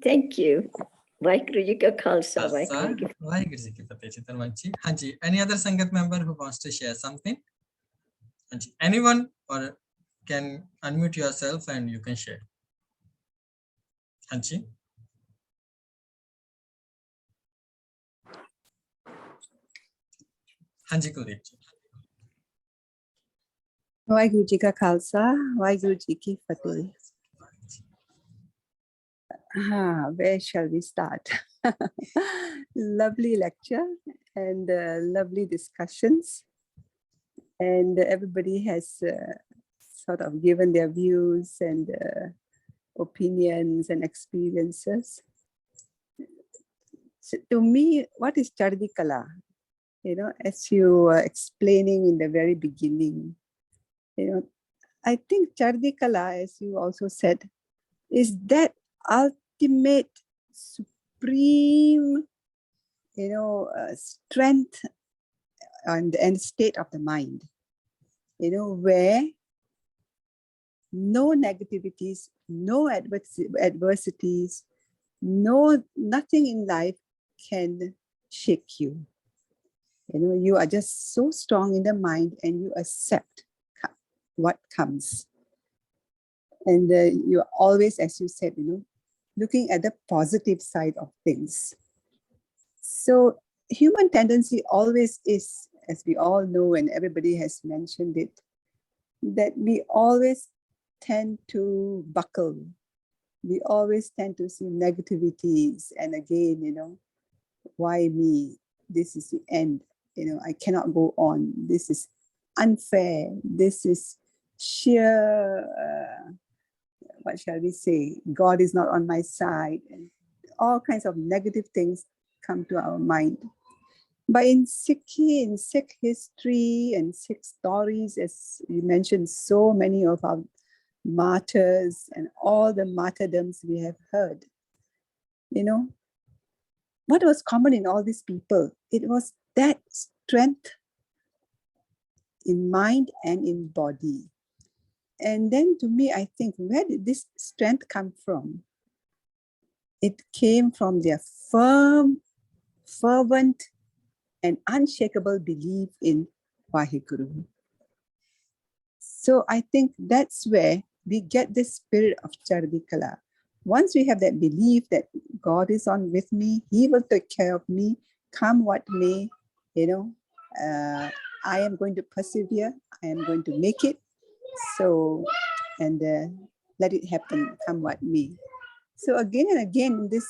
Thank you. Waheguru Ji ka Khalsa, Waheguru Ji ki Waheguru Ji ki Fateh, Tanvanchi. Hanji, any other Sangat member who wants to share something? Hanji, anyone, or can unmute yourself and you can share. Hanji. Hanji Kuldeep ji. Waheguru Ji ka Khalsa, Waheguru Ji ki Fateh. Where shall we start? Lovely lecture and lovely discussions, and everybody has sort of given their views and opinions and experiences. So to me, what is Chardi Kla? As you were explaining in the very beginning, I think Chardi Kla, as you also said, is that ultimate, supreme, strength and state of the mind, where no negativities, no adversities, nothing in life can shake you. You are just so strong in the mind and you accept what comes. And you're always, as you said, looking at the positive side of things. So human tendency always is, as we all know, and everybody has mentioned it, that we always tend to buckle. We always tend to see negativities. And again, why me? This is the end. I cannot go on. This is unfair. This is sheer, what shall we say? God is not on my side. And all kinds of negative things come to our mind. But in Sikh history and Sikh stories, as you mentioned, so many of our martyrs and all the martyrdoms we have heard, what was common in all these people? It was that strength in mind and in body. And then to me, I think, where did this strength come from? It came from their firm, fervent, and unshakable belief in Waheguru. So I think that's where we get the spirit of Chardi Kla. Once we have that belief that God is on with me, He will take care of me, come what may, I am going to persevere, I am going to make it. So, and let it happen, come what may. So again and again, this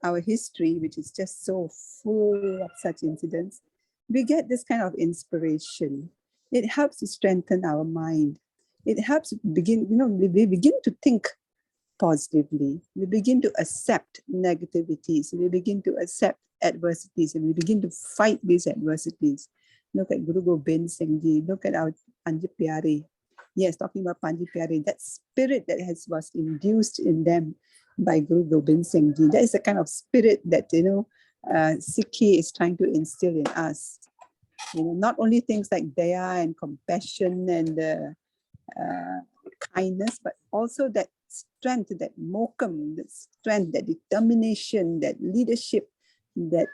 our history, which is just so full of such incidents, we get this kind of inspiration. It helps to strengthen our mind. It helps begin, we begin to think positively. We begin to accept negativities. We begin to accept adversities, and we begin to fight these adversities. Look at Guru Gobind Singh Ji. Look at our Panj Pyare. Yes, talking about Panj Pyare, that spirit that was induced in them by Guru Gobind Singh Ji. That is the kind of spirit that, Sikhi is trying to instill in us. Not only things like daya and compassion and kindness, but also that strength, that mokam, that strength, that determination, that leadership, that,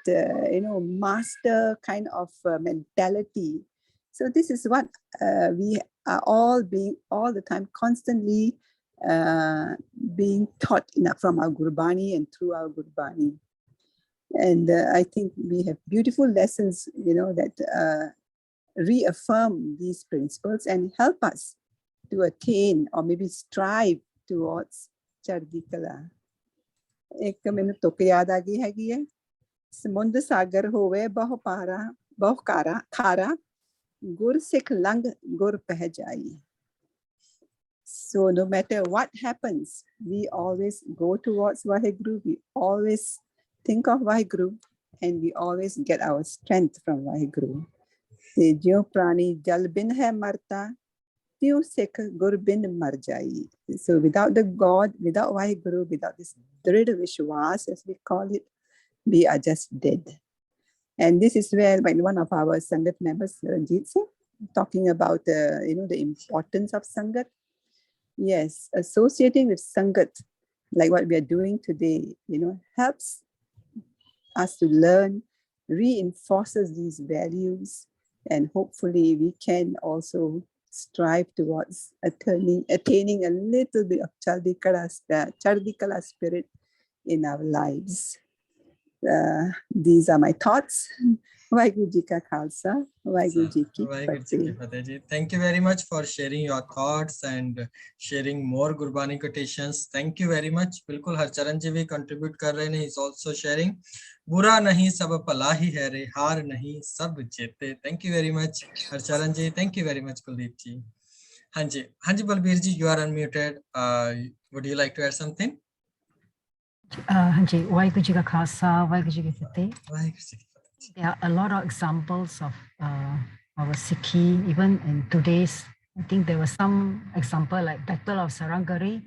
master kind of mentality. So this is what we are all the time constantly being taught from our Gurbani and through our Gurbani. And I think we have beautiful lessons, that reaffirm these principles and help us to attain or maybe strive towards Chardi Kla. एक मैंने तो याद आ गई है समुद्र सागर होवे बहु खारा Gur Sikh Lang Gur Pehjai. So no matter what happens, we always go towards Vaheguru, we always think of Vaheguru, and we always get our strength from Vaheguru. Te jiyo prani jal bin hai marta, tiyo Sikh gur bin mar jai. So without the God, without Vaheguru, without this Drid Vishwas, as we call it, we are just dead. And this is where one of our Sangat members, Ranjit Singh, talking about the importance of Sangat. Yes, associating with Sangat, like what we are doing today, helps us to learn, reinforces these values, and hopefully we can also strive towards attaining a little bit of Chardi Kla spirit in our lives. These are my thoughts. Vaheguru Ji Ka Khalsa, Vaheguru Ji Ki Fateh. Thank you very much for sharing your thoughts and sharing more Gurbani quotations. Thank you very much. बिल्कुल हरचरण जी भी contribute कर रहे हैं. He's also sharing. बुरा नहीं सब भला ही है रे, हार नहीं सब जीते. Thank you very much Harcharan ji. Thank you very much Kuldeep जी. हाँ जी बलबीर जी, you are unmuted. Would you like to add something? हाँ जी, वाहिगुरू जी का खालसा, वाहिगुरू जी की फतेह. वाहिगुरू जी की फतेह. There are a lot of examples of our Sikhi, even in today's, I think there was some example like Battle of Sarangari,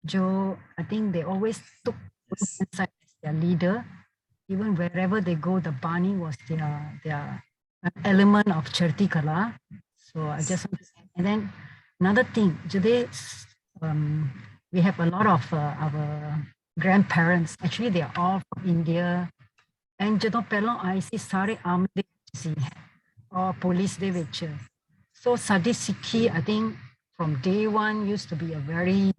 Jo, I think they always took inside as their leader. Even wherever they go, the Bani was their element of Chardi Kla. So I just want to say, and then another thing, today we have a lot of our grandparents, actually they are all from India. And ਜਦੋਂ ਪਹਿਲਾਂ ਆਏ ਸੀ ਸਾਰੇ army ਦੇ ਵਿੱਚ ਸੀ ਔਰ police ਦੇ ਵਿੱਚ ਸੋ ਸਾਡੀ ਸਿੱਖੀ I think from day one used to be a very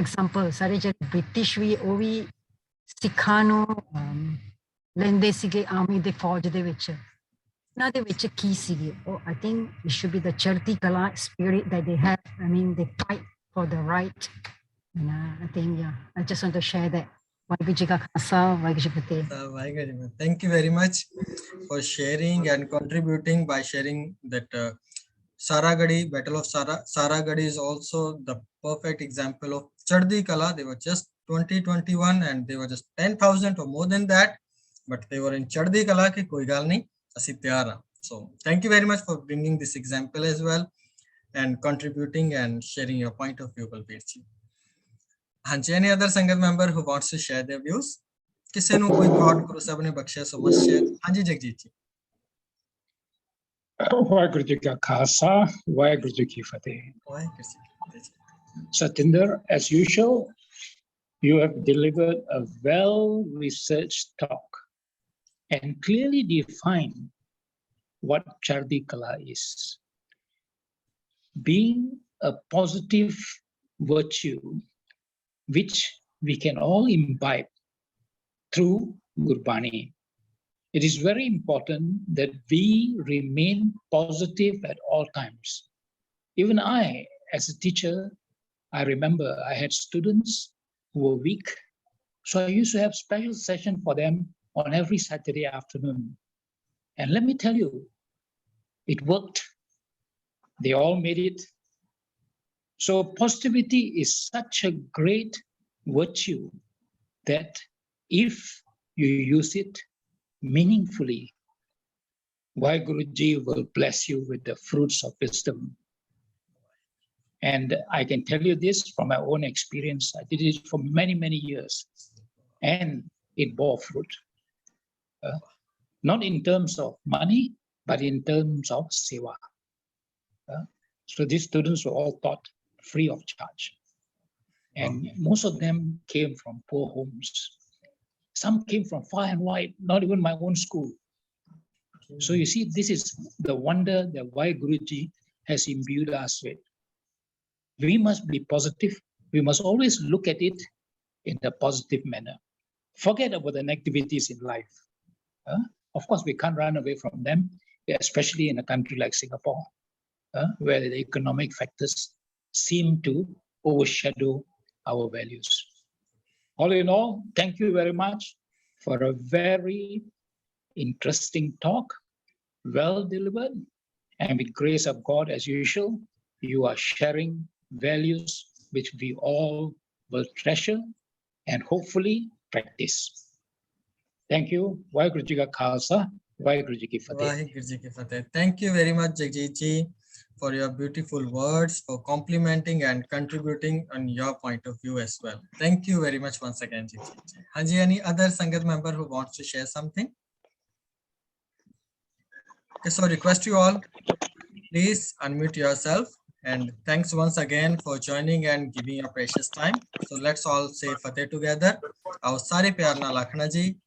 example. ਸਾਰੇ ਜਿਹੜੇ ਬ੍ਰਿਟਿਸ਼ ਵੀ ਉਹ ਵੀ ਸਿੱਖਾਂ ਨੂੰ ਲੈਂਦੇ ਸੀਗੇ ਆਰਮੀ ਦੇ ਫੌਜ ਦੇ ਵਿੱਚ ਇਹਨਾਂ ਦੇ ਵਿੱਚ ਕੀ ਸੀਗੇ ਉਹ I think it should be the Chardi Kla spirit that they have. I mean they fight for the right, and I think I just want to share that. Thank you very much for sharing and contributing by sharing that Saragadi, Battle of Saragadi is also the perfect example of Chardi Kla. They were just 2021 and they were just 10,000 or more than that, but they were in Chardi Kla ki koi gal nahi, asi tayar ha. So thank you very much for bringing this example as well and contributing and sharing your point of view, Balbir ji. Any other Sangat member who wants to share their views? Kise nu koi thought karo sabne baksha so must share. Hanji Jagjit ji. Vaheguru Ji Ka Khalsa, Vaheguru Ji Ki Fateh. Satvinder, as usual, you have delivered a well-researched talk and clearly defined what Chardi Kla is. Being a positive virtue which we can all imbibe through Gurbani. It is very important that we remain positive at all times. Even I, as a teacher, I remember I had students who were weak, so I used to have special session for them on every Saturday afternoon. And let me tell you, it worked. They all made it. So positivity is such a great virtue that if you use it meaningfully, Vaheguru Ji will bless you with the fruits of wisdom. And I can tell you this from my own experience. I did it for many, many years and it bore fruit. Not in terms of money, but in terms of seva. So these students were all taught free of charge. And most of them came from poor homes. Some came from far and wide, not even my own school. So you see, this is the wonder that Vaheguru Ji has imbued us with. We must be positive. We must always look at it in a positive manner. Forget about the negativities in life. Of course, we can't run away from them, especially in a country like Singapore, where the economic factors seem to overshadow our values. All in all, thank you very much for a very interesting talk. well delivered, and with grace of God as usual, you are sharing values which we all will treasure and hopefully practice. Thank you. Waheguru Ji Ka Khalsa, Waheguru Ji Ki Fateh. Waheguru Ji ki Fateh. Thank you very much, Jagjit Ji, for your beautiful words, for complimenting and contributing on your point of view as well. Thank you very much once again, Jagjit Ji. Haji, any other Sangat member who wants to share something? Okay, so request you all, please unmute yourself. And thanks once again for joining and giving your precious time. So let's all say Fateh together. Aao sare pyar naal aakhna ji.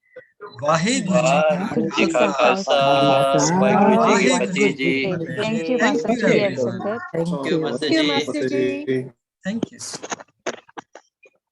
Waheguru Ji ka Waheguru Ji Ka Khalsa. Khalsa, Waheguru Ji Ki Waheguru Fateh Ji ki Ji. Fateh. Thank you, Thank Master you, Ji and everyone. Sangat. Thank you, Master Thank you, Ji. Master Ji. Thank you.